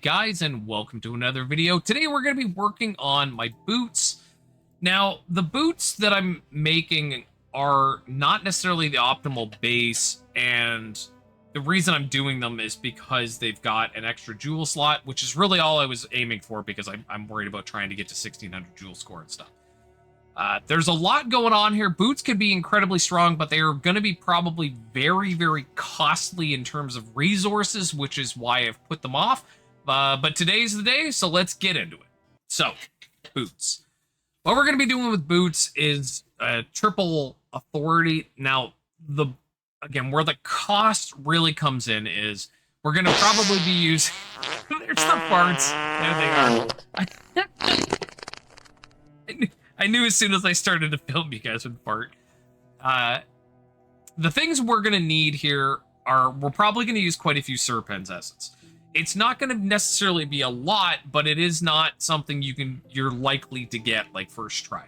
guys, and welcome to another video. Today we're going to be working on my boots. Now, the boots that I'm making are not necessarily the optimal base, and the reason I'm doing them is because they've got an extra jewel slot, which is really all I was aiming for because I'm worried about trying to get to 1600 jewel score and stuff. There's a lot going on here. Boots can be incredibly strong, but they are going to be probably very, very costly in terms of resources, which is why I've put them off. But today's the day, so let's get into it. So, boots. What we're going to be doing with boots is triple authority. Now, again, where the cost really comes in is we're going to probably be using... There's the parts. There they are. I knew as soon as I started to film you guys would fart. The things we're going to need here are, we're probably going to use quite a few Serpens essence. It's not going to necessarily be a lot, but it is not something you're likely to get like first try.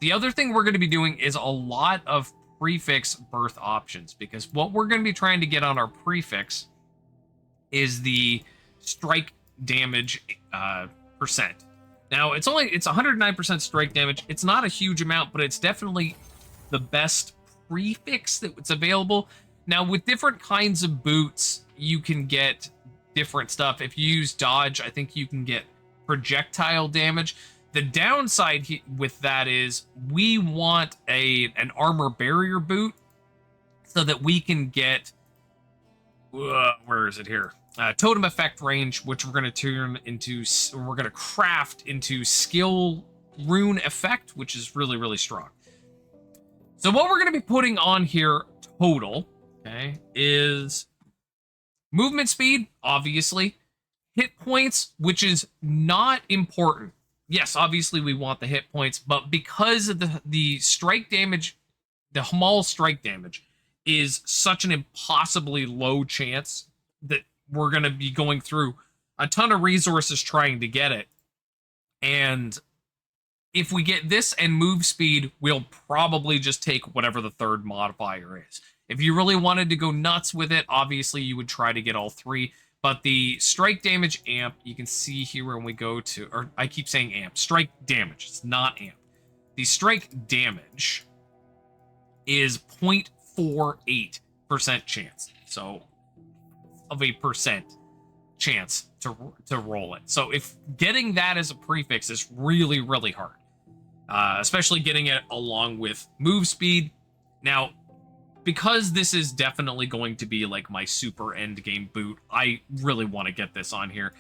The other thing we're going to be doing is a lot of prefix birth options, because what we're going to be trying to get on our prefix is the strike damage percent. Now, it's 109% strike damage. It's not a huge amount, but it's definitely the best prefix that's available. Now, with different kinds of boots, you can get different stuff. If you use dodge, I think you can get projectile damage. The downside with that is we want an armor barrier boot so that we can get... where is it here? Totem effect range, which we're going to craft into skill rune effect, which is really, really strong. So what we're going to be putting on here total, okay, is movement speed, obviously, hit points, which is not important. Yes, obviously we want the hit points, but because of the strike damage, the Hamal strike damage is such an impossibly low chance that we're going to be going through a ton of resources trying to get it. And if we get this and move speed, we'll probably just take whatever the third modifier is. If you really wanted to go nuts with it, obviously you would try to get all three. But the strike damage amp, you can see here when we go to, or I keep saying amp, strike damage, it's not amp. The strike damage is 0.48% chance. So of a percent chance to roll it. So if getting that as a prefix is really, really hard, especially getting it along with move speed. Now, because this is definitely going to be like my super end game boot, I really want to get this on here.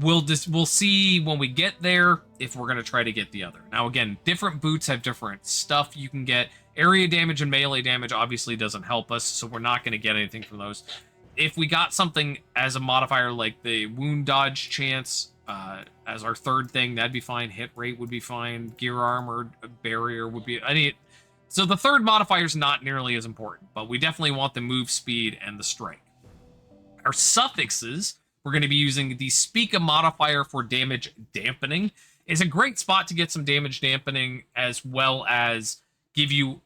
We'll see when we get there if we're going to try to get the other. Now, again, different boots have different stuff you can get. Area damage and melee damage obviously doesn't help us, so we're not going to get anything from those. If we got something as a modifier like the wound dodge chance as our third thing, that'd be fine. Hit rate would be fine. Gear armor barrier would be... So the third modifier is not nearly as important, but we definitely want the move speed and the strike. Our suffixes, we're going to be using the Speak modifier for damage dampening. It's a great spot to get some damage dampening as well as give you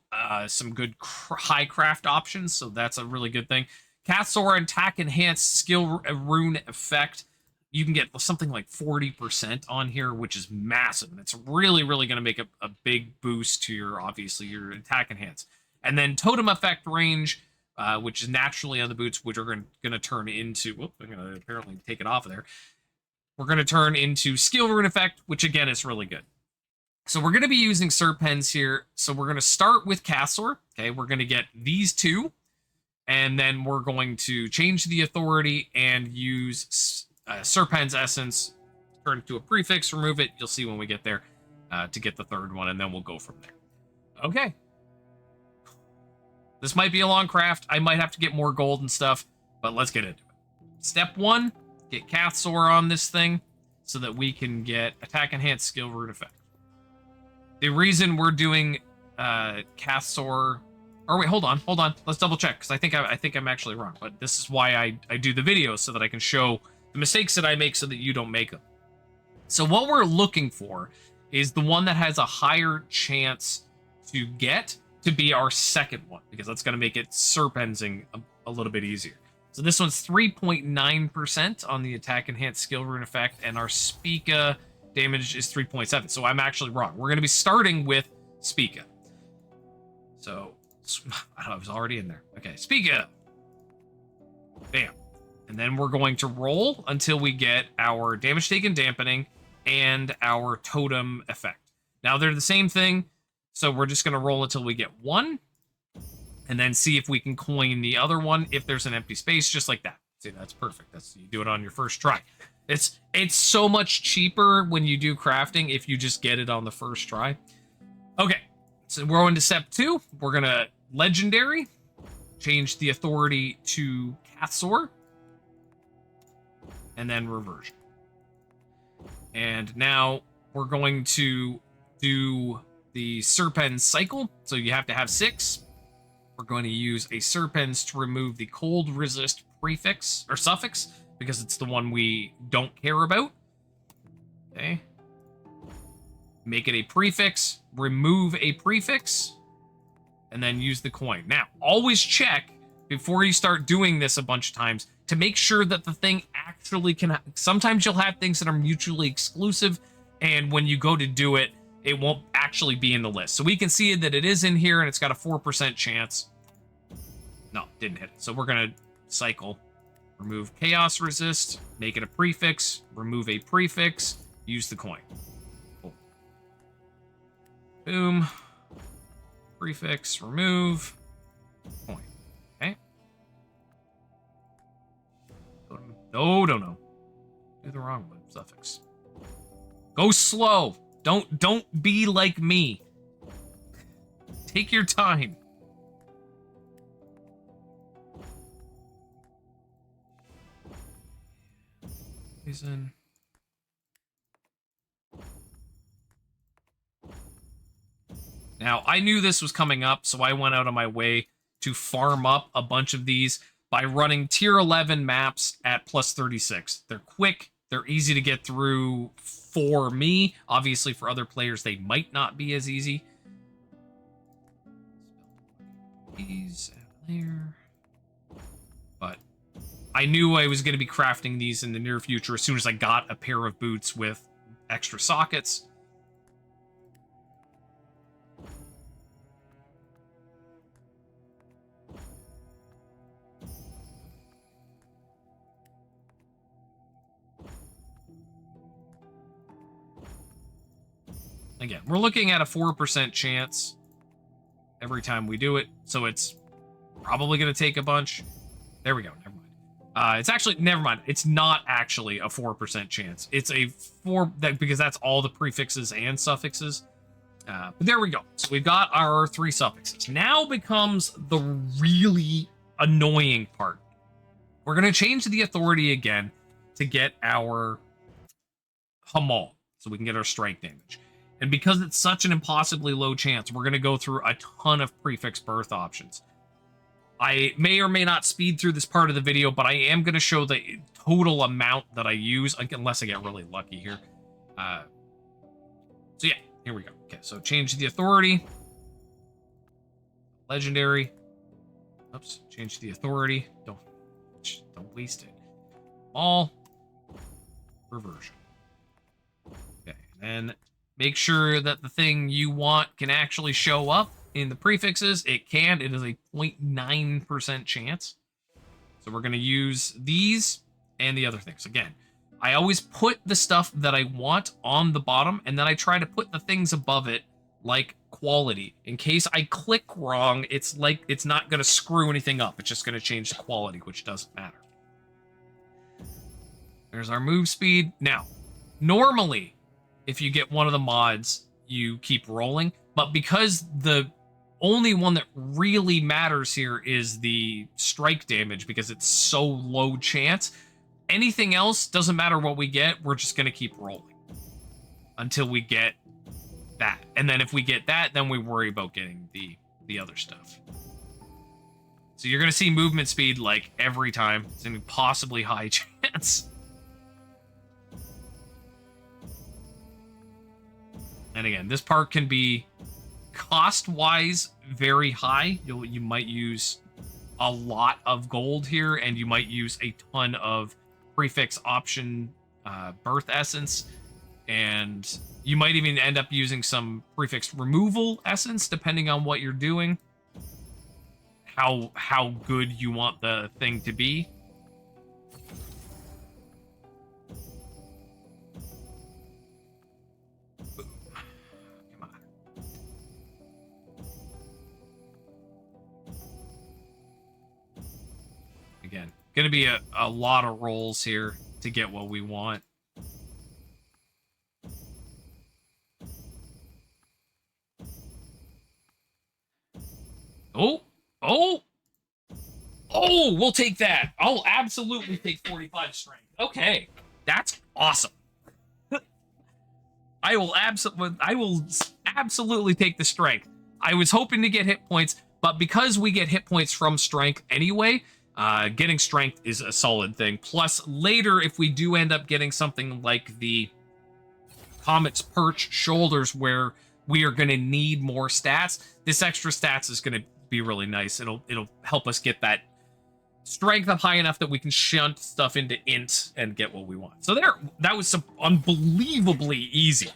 some good high craft options, so that's a really good thing. Cathsora attack enhanced skill rune effect. You can get something like 40% on here, which is massive. And it's really, really going to make a big boost to your attack enhance. And then totem effect range, which is naturally on the boots, which are going to turn into... Whoop, I'm going to apparently take it off of there. We're going to turn into skill rune effect, which again is really good. So we're going to be using Serpens here. So we're going to start with Cathsora. Okay, we're going to get these two. And then we're going to change the authority and use Serpens essence, turn it to a prefix, remove it. You'll see when we get there to get the third one, and then we'll go from there. Okay. This might be a long craft. I might have to get more gold and stuff, but let's get into it. Step 1, get Cathsora on this thing so that we can get attack enhanced skill rune effect. The reason we're doing Cathsora... Or wait, hold on. Let's double check, because I think I'm actually wrong. But this is why I do the video, so that I can show the mistakes that I make so that you don't make them. So what we're looking for is the one that has a higher chance to get to be our second one, because that's going to make it serpensing a little bit easier. So this one's 3.9% on the attack enhanced skill rune effect, and our Spica damage is 3.7. So I'm actually wrong. We're going to be starting with Spica. So I was already in there. Okay, Spica. Bam. And then we're going to roll until we get our damage taken dampening and our totem effect. Now they're the same thing, so we're just going to roll until we get 1, and then see if we can coin the other one if there's an empty space, just like that. See, that's perfect. That's, you do it on your first try. It's so much cheaper when you do crafting if you just get it on the first try. Okay, so we're going to step 2. We're going to legendary, change the authority to Cathsor, and then reversion. And now we're going to do the Serpens cycle. So you have to have 6. We're going to use a Serpens to remove the cold resist prefix or suffix because it's the one we don't care about. Okay. Make it a prefix, remove a prefix, and then use the coin. Now, always check before you start doing this a bunch of times to make sure that the thing actually can. Sometimes you'll have things that are mutually exclusive, and when you go to do it, it won't actually be in the list. So we can see that it is in here, and it's got a 4% chance. No, didn't hit it. So we're going to cycle. Remove chaos resist, make it a prefix, remove a prefix, use the coin. Cool. Boom. Prefix, remove, coin. Okay. No. Do the wrong one. Suffix. Go slow. Don't be like me. Take your time. Poison. Now, I knew this was coming up, so I went out of my way to farm up a bunch of these by running tier 11 maps at plus 36. They're quick, they're easy to get through for me. Obviously, for other players, they might not be as easy. These out there. But I knew I was going to be crafting these in the near future as soon as I got a pair of boots with extra sockets. Again, we're looking at a 4% chance every time we do it, so it's probably going to take a bunch. There we go. Never mind. It's actually, never mind. It's not actually a 4% chance. It's a 4, because that's all the prefixes and suffixes. But there we go. So we've got our 3 suffixes. Now becomes the really annoying part. We're going to change the authority again to get our Hamal, so we can get our strike damage. And because it's such an impossibly low chance, we're going to go through a ton of prefix birth options. I may or may not speed through this part of the video, but I am going to show the total amount that I use, unless I get really lucky here. So yeah, here we go. Okay, so change the authority. Legendary. Oops, change the authority. Don't waste it. All. Reversion. Okay, and then make sure that the thing you want can actually show up in the prefixes. It can. It is a 0.9% chance. So we're going to use these and the other things. Again, I always put the stuff that I want on the bottom, and then I try to put the things above it, like quality. In case I click wrong, it's not going to screw anything up. It's just going to change the quality, which doesn't matter. There's our move speed. Now, normally, if you get one of the mods, you keep rolling. But because the only one that really matters here is the strike damage, because it's so low chance, anything else, doesn't matter what we get, we're just going to keep rolling until we get that. And then if we get that, then we worry about getting the other stuff. So you're going to see movement speed like every time. It's an impossibly high chance. And again, this part can be cost-wise very high. You might use a lot of gold here, and you might use a ton of prefix option birth essence, and you might even end up using some prefix removal essence, depending on what you're doing, how good you want the thing to be. Again, going to be a lot of rolls here to get what we want. Oh, we'll take that. I'll absolutely take 45 strength. Okay, that's awesome. I will absolutely take the strength. I was hoping to get hit points, but because we get hit points from strength anyway, getting strength is a solid thing. Plus, later, if we do end up getting something like the Comet's Perch Shoulders, where we are going to need more stats, this extra stats is going to be really nice. It'll help us get that strength up high enough that we can shunt stuff into int and get what we want. So that was some unbelievably easy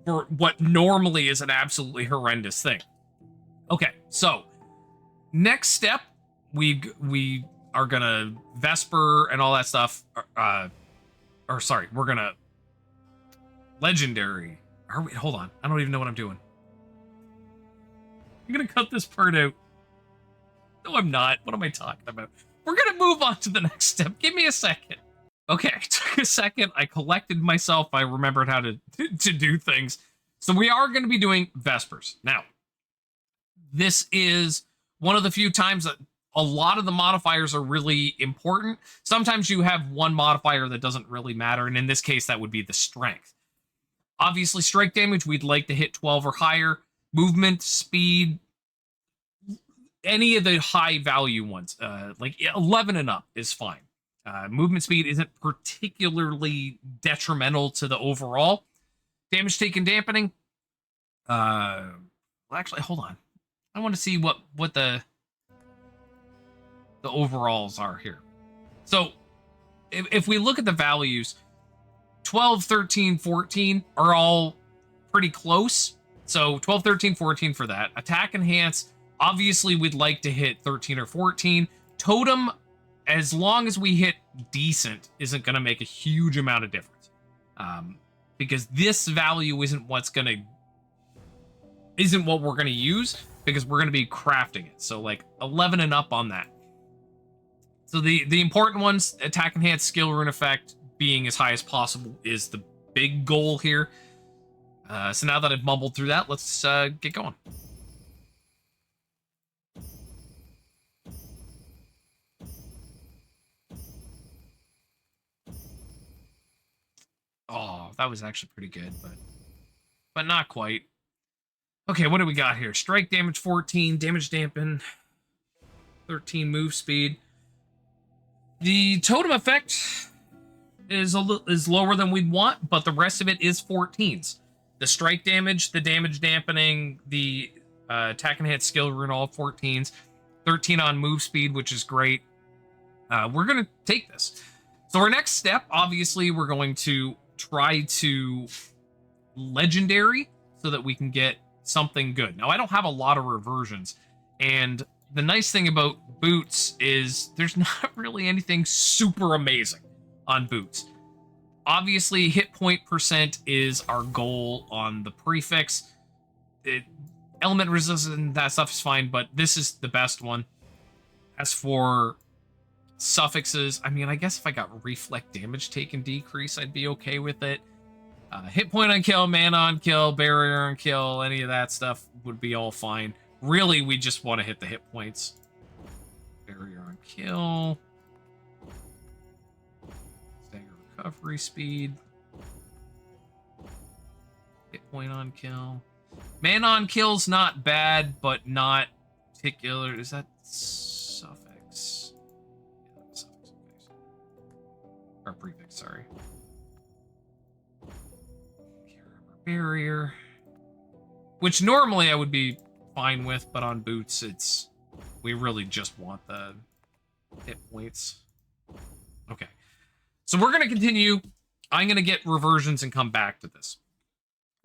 for what normally is an absolutely horrendous thing. Okay, so next step, we are gonna Vesper and all that stuff. Or sorry, we're gonna legendary. Are we? Hold on, I don't even know what I'm doing. I'm gonna cut this part out. No, I'm not. What am I talking about? We're gonna move on to the next step. Give me a second. Okay, it took a second. I collected myself. I remembered how to do things. So we are going to be doing Vespers. Now, this is one of the few times that a lot of the modifiers are really important. Sometimes you have one modifier that doesn't really matter, and in this case, that would be the strength. Obviously, strike damage, we'd like to hit 12 or higher. Movement, speed, any of the high value ones, like 11 and up is fine. Movement speed isn't particularly detrimental to the overall. Damage taken dampening. Well, actually, hold on. I want to see what the overalls are here. So if we look at the values, 12, 13, 14 are all pretty close. So 12, 13, 14 for that. Attack enhance, obviously we'd like to hit 13 or 14. Totem, as long as we hit decent, isn't going to make a huge amount of difference. Because this value isn't what we're going to use, because we're going to be crafting it. So like 11 and up on that. So the important ones, attack enhance, skill rune effect, being as high as possible is the big goal here. So now that I've mumbled through that, let's get going. Oh, that was actually pretty good, but not quite. Okay, what do we got here? Strike damage 14, damage dampen 13, move speed. The totem effect is lower than we'd want, but the rest of it is 14s. The strike damage, the damage dampening, the attack enhanced skill rune, all 14s. 13 on move speed, which is great. We're going to take this. So our next step, obviously, we're going to try to legendary so that we can get something good. Now, I don't have a lot of reversions, and the nice thing about boots is there's not really anything super amazing on boots. Obviously, hit point percent is our goal on the prefix. Element resistance, that stuff is fine, but this is the best one. As for suffixes, I mean, I guess if I got reflect damage taken decrease, I'd be okay with it. Hit point on kill, mana on kill, barrier on kill, any of that stuff would be all fine. Really, we just want to hit the hit points. Barrier on kill. Stagger recovery speed. Hit point on kill. Mana on kill's not bad, but not particular. Is that suffix? Yeah, that's suffix. Or prefix, sorry. Barrier, which normally I would be fine with, but on boots it's we really just want the hit points. Okay. So we're going to continue. I'm going to get reversions and come back to this.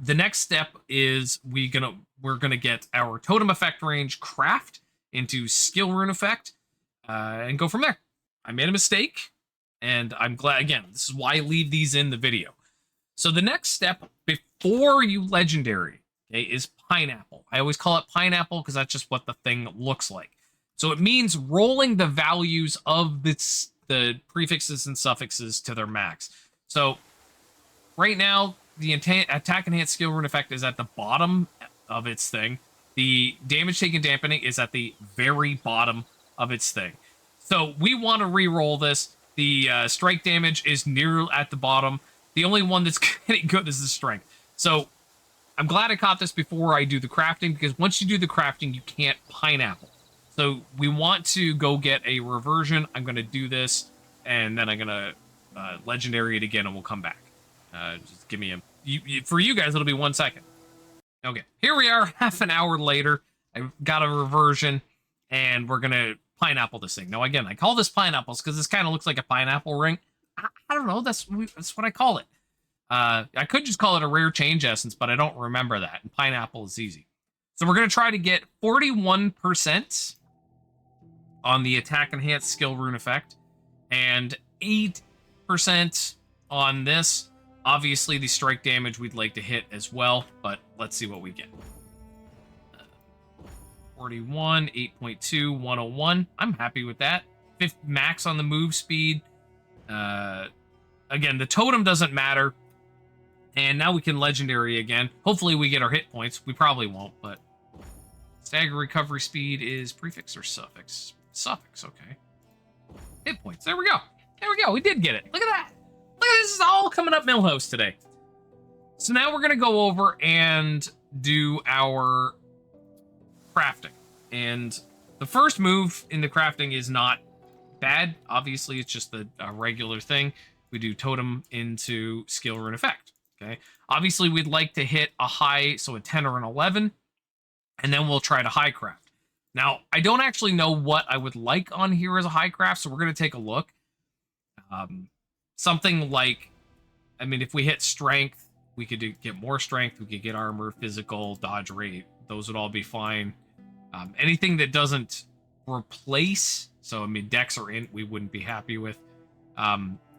The next step is we're gonna get our totem effect range craft into skill rune effect and go from there. I made a mistake, and I'm glad. Again, this is why I leave these in the video. So the next step before you legendary, okay, is pineapple. I always call it pineapple because that's just what the thing looks like. So it means rolling the values of the prefixes and suffixes to their max. So right now, the attack enhanced skill rune effect is at the bottom of its thing. The damage taken dampening is at the very bottom of its thing. So we want to re-roll this. The strike damage is near at the bottom. The only one that's getting good is the strength. So I'm glad I caught this before I do the crafting, because once you do the crafting, you can't pineapple. So we want to go get a reversion. I'm going to do this, and then I'm going to legendary it again, and we'll come back. Just give me a... for you guys, it'll be 1 second. Okay, here we are, half an hour later. I got a reversion, and we're going to pineapple this thing. Now, again, I call this pineapples because this kind of looks like a pineapple ring. I don't know. That's what I call it. I could just call it a rare change essence, but I don't remember that. And pineapple is easy. So we're going to try to get 41% on the attack enhanced skill rune effect, and 8% on this. Obviously, the strike damage we'd like to hit as well, but let's see what we get. 41, 8.2, 101. I'm happy with that. 5th max on the move speed. Again, the totem doesn't matter. And now we can legendary again. Hopefully we get our hit points. We probably won't, but... Stagger recovery speed is prefix or suffix? Suffix, okay. Hit points. There we go. There we go. We did get it. Look at that. Look at this. Is all coming up Millhouse today. So now we're going to go over and do our crafting. And the first move in the crafting is not bad. Obviously, it's just a regular thing. We do totem into skill rune effect. Okay. Obviously, we'd like to hit a high, so a 10 or an 11, and then we'll try to high craft. Now, I don't actually know what I would like on here as a high craft, so we're going to take a look. Something like, I mean, if we hit strength, we could get more strength, we could get armor, physical, dodge rate. Those would all be fine. Anything that doesn't replace, so I mean, dex or int, we wouldn't be happy with.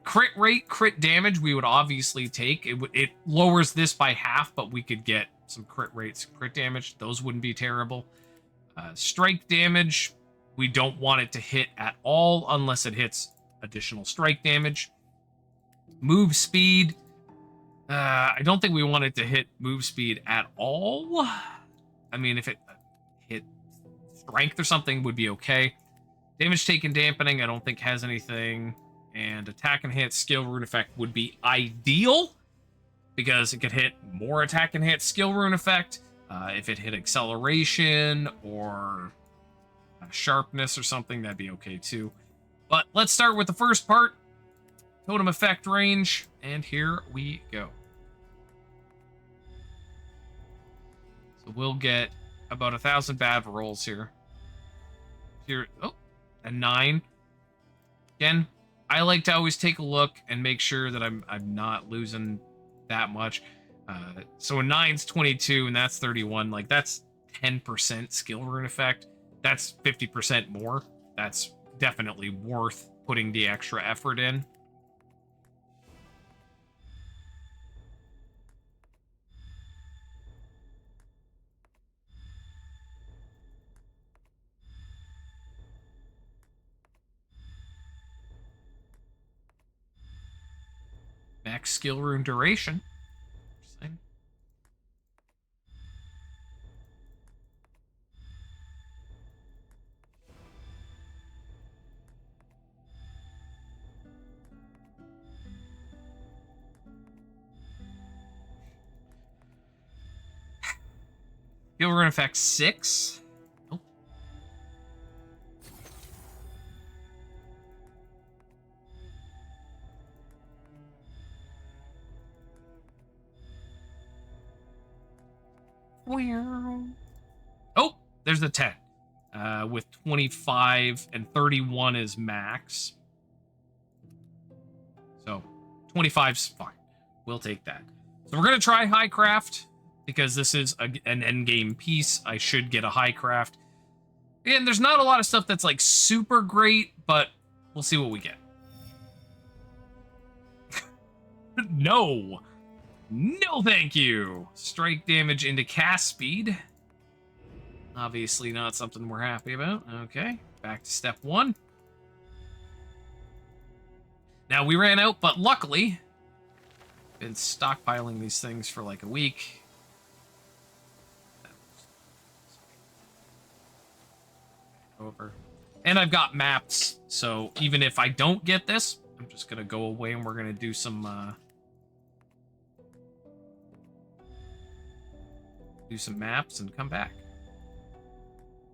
Crit rate, crit damage, we would obviously take. It lowers this by half, but we could get some crit rates, crit damage. Those wouldn't be terrible. Strike damage, we don't want it to hit at all unless it hits additional strike damage. Move speed, I don't think we want it to hit move speed at all. I mean, if it hit strength or something would be okay. Damage taken dampening, I don't think has anything. And attack enhanced skill rune effect would be ideal, because it could hit more attack enhanced skill rune effect. If it hit acceleration or sharpness or something, that'd be okay too. But let's start with the first part, totem effect range, and here we go. So we'll get about 1,000 bad rolls here. Here, oh, a 9. Again, I like to always take a look and make sure that I'm not losing that much. So a 9's 22, and that's 31. Like, that's 10% skill rune effect. That's 50% more. That's definitely worth putting the extra effort in. Max skill rune duration. Interesting. Skill rune effect 6. Oh. Oh, there's the 10. with 25 and 31 is max. So 25's fine. We'll take that. So we're going to try high craft because this is an endgame piece. I should get a high craft. And there's not a lot of stuff that's like super great, but we'll see what we get. No. No, thank you. Strike damage into cast speed. Obviously not something we're happy about. Okay, back to step 1. Now, we ran out, but luckily, been stockpiling these things for like a week. Over. And I've got maps, so even if I don't get this, I'm just gonna go away and we're gonna do some maps and come back.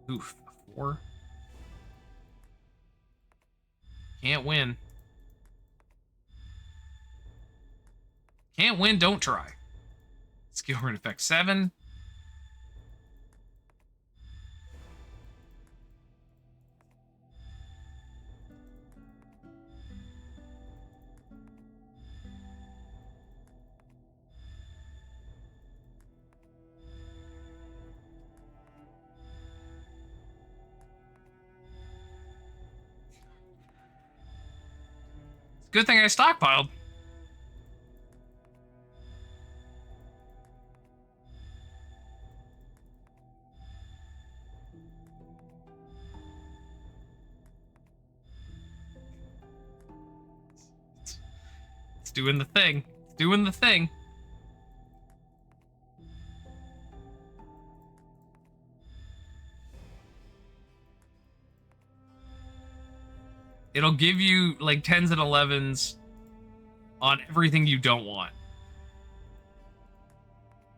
Oof, 4. Can't win. Can't win, don't try. Skill rune effect 7. Good thing I stockpiled. It's doing the thing. It's doing the thing. It'll give you like 10s and 11s on everything you don't want.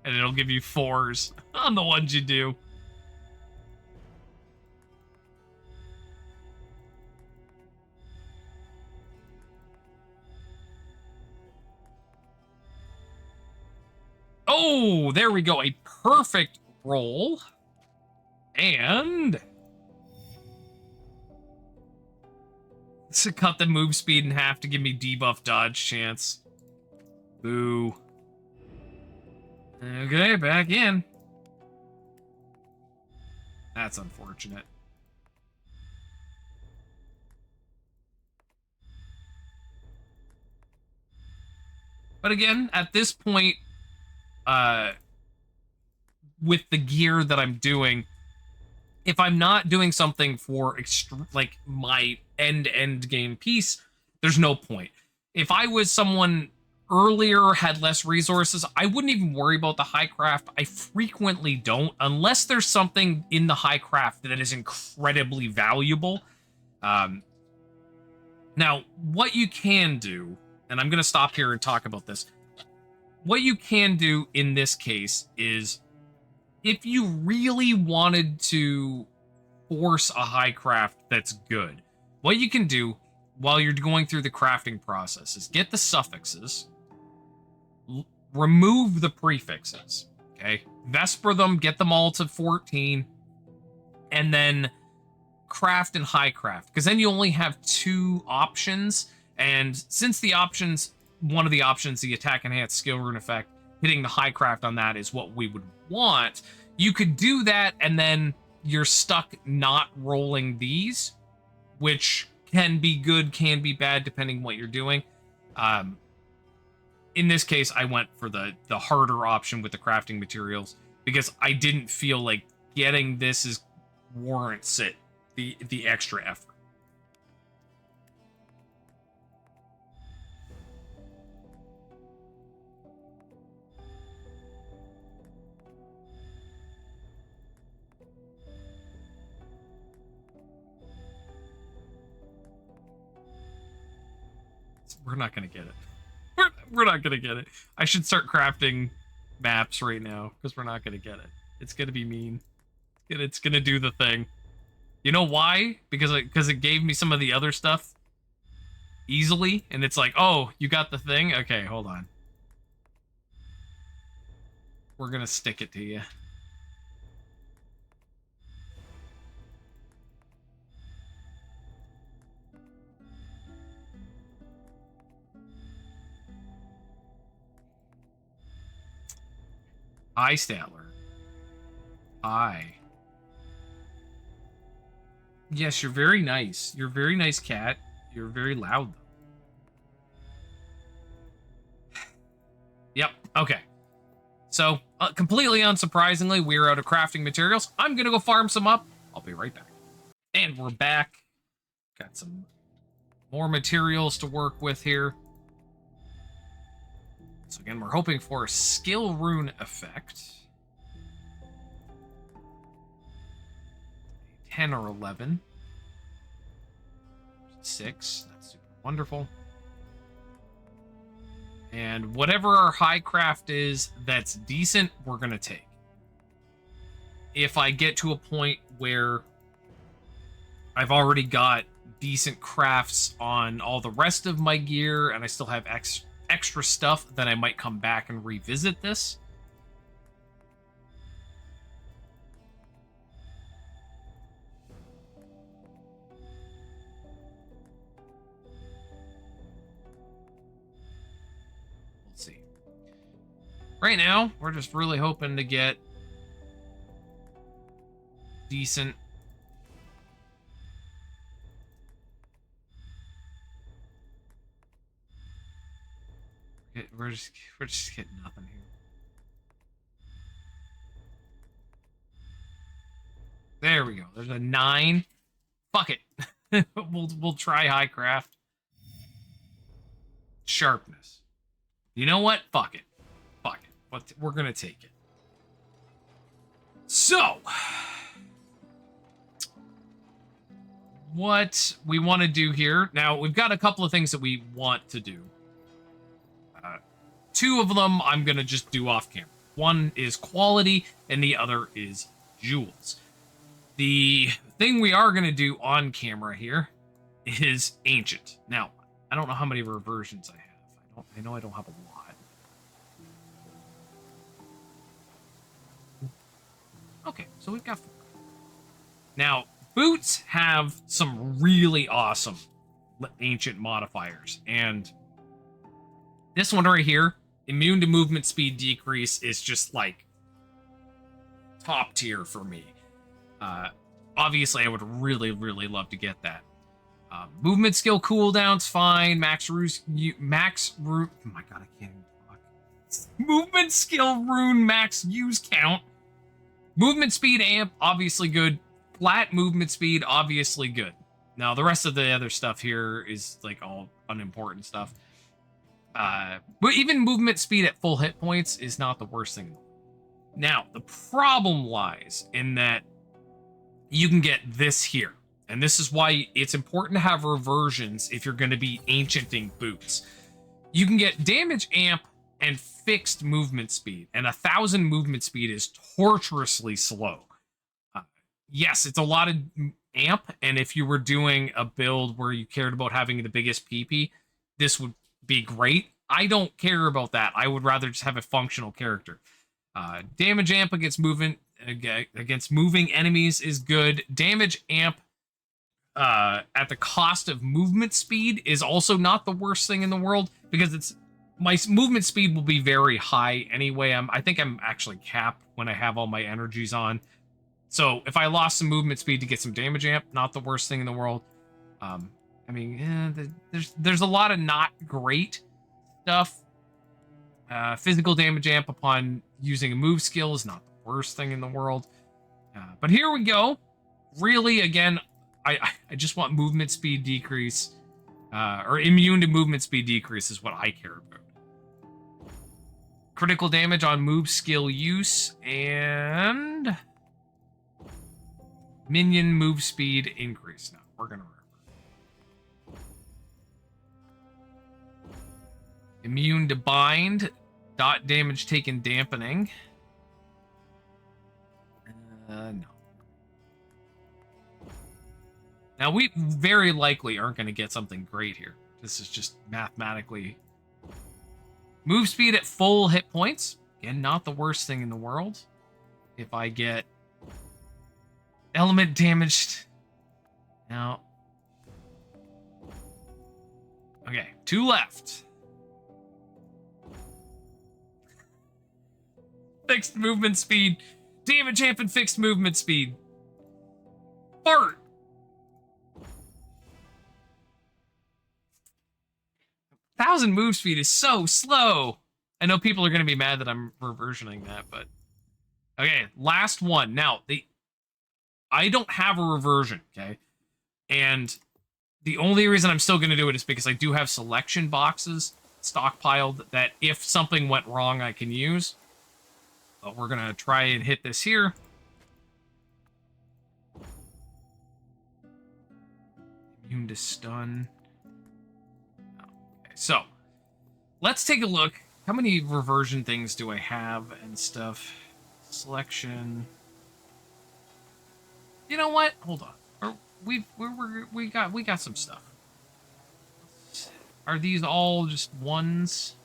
And it'll give you 4s on the ones you do. Oh, there we go. A perfect roll. And to cut the move speed in half to give me debuff dodge chance. Boo. Okay, back in. That's unfortunate. But again, at this point, with the gear that I'm doing, if I'm not doing something for like my end game piece, there's no point. If I was someone earlier, had less resources, I wouldn't even worry about the high craft. I frequently don't, unless there's something in the high craft that is incredibly valuable. Now, what you can do, and I'm going to stop here and talk about this. What you can do in this case is, if you really wanted to force a high craft that's good, what you can do while you're going through the crafting process is get the suffixes, remove the prefixes, okay? Vesper them, get them all to 14, and then craft and high craft, because then you only have 2 options, and since the options, one of the options, the attack enhanced skill rune effect, hitting the high craft on that is what we would want. You could do that, and then you're stuck not rolling these, which can be good, can be bad, depending what you're doing. In this case, I went for the harder option with the crafting materials, because I didn't feel like getting this is warrants it, the extra effort. We're not gonna get it. We're not gonna get it. I should start crafting maps right now, because we're not gonna get it. It's gonna be mean. It's gonna do the thing. You know why? Because it gave me some of the other stuff easily, and it's like, oh, you got the thing? Okay, hold on. We're gonna stick it to you. Hi, Statler. Hi. Yes, you're very nice. You're a very nice cat. You're very loud, though. Yep, okay. So, completely unsurprisingly, we're out of crafting materials. I'm gonna go farm some up. I'll be right back. And we're back. Got some more materials to work with here. So again, we're hoping for a skill rune effect. 10 or 11. 6. That's super wonderful. And whatever our high craft is that's decent, we're going to take. If I get to a point where I've already got decent crafts on all the rest of my gear and I still have extra stuff, then I might come back and revisit this. Let's see. Right now, we're just really hoping to get decent. We're just getting nothing here. There we go. There's a 9. Fuck it. we'll try high craft. Sharpness. You know what? Fuck it. Fuck it. But we're gonna take it. So, what we want to do here now, we've got a couple of things that we want to do. 2 of them I'm gonna just do off camera. One is quality, and the other is jewels. The thing we are gonna do on camera here is ancient. Now, I don't know how many reversions I have. I know I don't have a lot. Okay, so we've got 4. Now, boots have some really awesome ancient modifiers, and this one right here, immune to movement speed decrease, is just like top tier for me. Obviously, I would really, really love to get that. Movement skill cooldown's fine. Oh my god, I can't even talk. Movement skill rune max use count. Movement speed amp, obviously good. Flat movement speed, obviously good. Now, the rest of the other stuff here is like all unimportant stuff. But even movement speed at full hit points is not the worst thing. Now, the problem lies in that you can get this here. And this is why it's important to have reversions if you're going to be ancienting boots. You can get damage amp and fixed movement speed. And 1,000 movement speed is torturously slow. Yes, it's a lot of amp. And if you were doing a build where you cared about having the biggest PP, this would be great. I don't care about that. I would rather just have a functional character. Damage amp against moving enemies is good. Damage amp at the cost of movement speed is also not the worst thing in the world, because my movement speed will be very high anyway. I think I'm actually capped when I have all my energies on. So if I lost some movement speed to get some damage amp, not the worst thing in the world. I mean, there's a lot of not great stuff. Physical damage amp upon using a move skill is not the worst thing in the world. But here we go. Really, again, I just want movement speed decrease, or immune to movement speed decrease is what I care about. Critical damage on move skill use, and minion move speed increase. Now, we're going to immune to bind, dot damage taken dampening. No. Now, we very likely aren't going to get something great here. This is just mathematically. Move speed at full hit points. Again, not the worst thing in the world. If I get element damaged. Now. Okay, 2 left. Fixed movement speed. Damage amp and fixed movement speed. Fart. Thousand move speed is so slow. I know people are going to be mad that I'm reversioning that, but okay, last one. Now, I don't have a reversion, okay? And the only reason I'm still going to do it is because I do have selection boxes stockpiled that if something went wrong, I can use. But we're going to try and hit this here. Immune to stun. Okay, so let's take a look. How many reversion things do I have and stuff? Selection. You know what? Hold on. We got some stuff. Are these all just ones?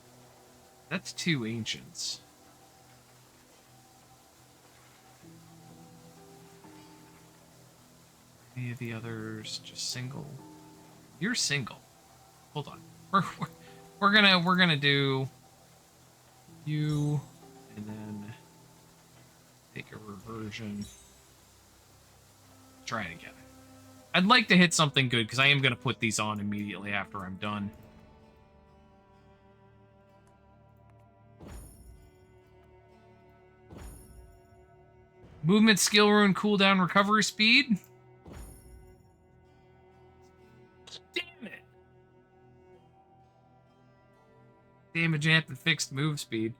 That's 2 ancients. Any of the others just single? You're single. Hold on. We're gonna do you and then take a reversion. Try it again. I'd like to hit something good because I am gonna put these on immediately after I'm done. Movement, skill rune, cooldown, recovery speed. Damn it! Damage amp and fixed move speed.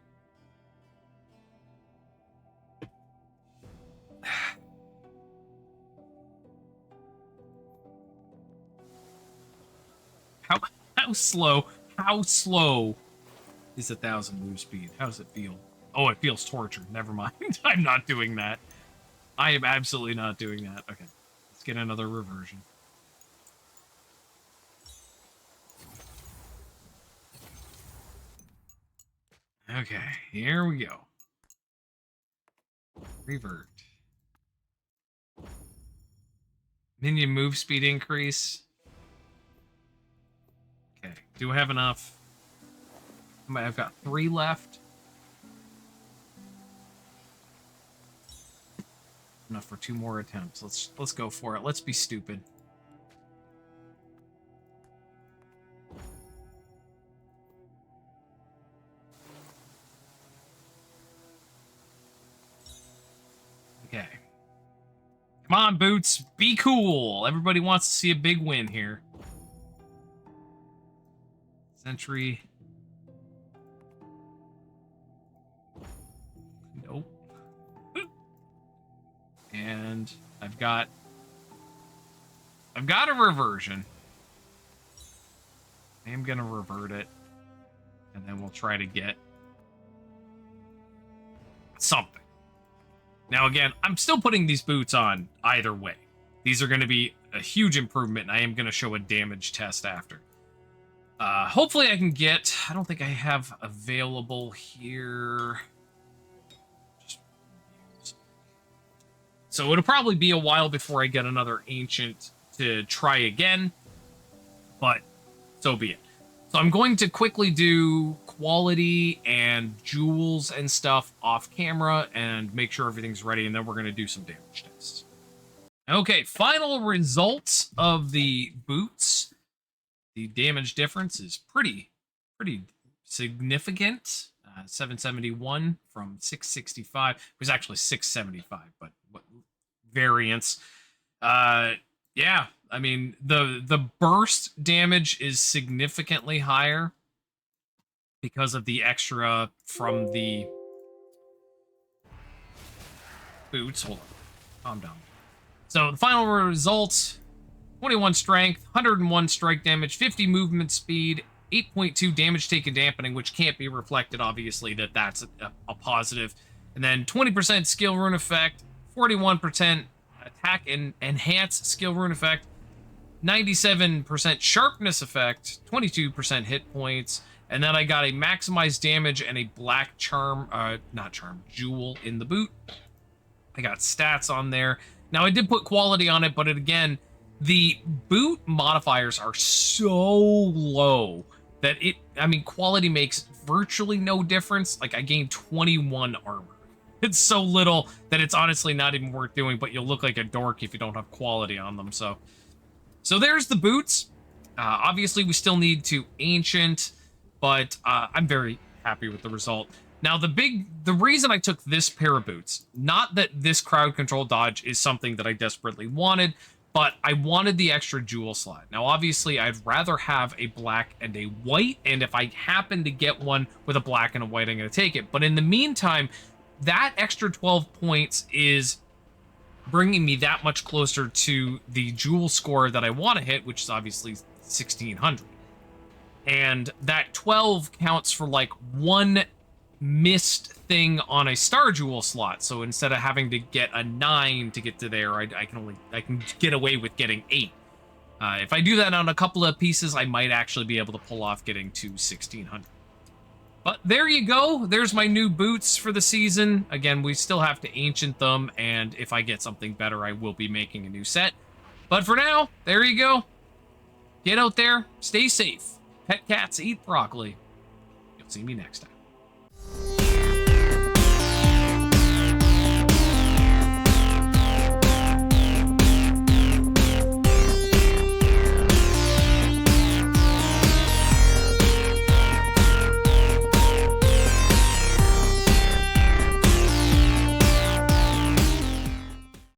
How slow is 1,000 move speed? How does it feel? Oh, it feels tortured. Never mind. I'm not doing that. I am absolutely not doing that. Okay, let's get another reversion. Okay, here we go. Revert. Minion move speed increase. Okay, do I have enough? I've got 3 left. Enough for 2 more attempts. Let's go for it. Let's be stupid. Okay. Come on, Boots. Be cool. Everybody wants to see a big win here. Sentry. Nope. And I've got a reversion. I am gonna revert it. And then we'll try to get something. Now again, I'm still putting these boots on either way. These are gonna be a huge improvement, and I am gonna show a damage test after. Hopefully I can get, I don't think I have available here. So it'll probably be a while before I get another ancient to try again, but so be it. So I'm going to quickly do quality and jewels and stuff off camera and make sure everything's ready, and then we're going to do some damage tests. Okay, final results of the boots. The damage difference is pretty significant. 771 from 665. It was actually 675, but what variance? Yeah, I mean the burst damage is significantly higher because of the extra from the boots. Hold on, calm down. So the final results: 21 strength, 101 strike damage, 50 movement speed, 8.2 damage taken dampening, which can't be reflected, obviously, that's a positive. And then 20% skill rune effect, 41% attack and enhance skill rune effect, 97% sharpness effect, 22% hit points, and then I got a maximized damage and a black charm, not charm, jewel in the boot. I got stats on there. Now, I did put quality on it, but again, the boot modifiers are so low that quality makes virtually no difference. Like, I gained 21 armor. It's so little that it's honestly not even worth doing, but you'll look like a dork if you don't have quality on them. So there's the boots. Obviously, we still need to ancient, but I'm very happy with the result. Now, the reason I took this pair of boots, not that this crowd control dodge is something that I desperately wanted, but I wanted the extra jewel slot. Now, obviously, I'd rather have a black and a white, and if I happen to get one with a black and a white, I'm going to take it. But in the meantime, that extra 12 points is bringing me that much closer to the jewel score that I want to hit, which is obviously 1600. And that 12 counts for like one missed thing on a star jewel slot. So instead of having to get a 9 to get to there, I can get away with getting 8. If I do that on a couple of pieces, I might actually be able to pull off getting to 1600. But there you go. There's my new boots for the season. Again, we still have to ancient them, and if I get something better, I will be making a new set. But for now, there you go. Get out there, stay safe. Pet cats eat broccoli. You'll see me next time.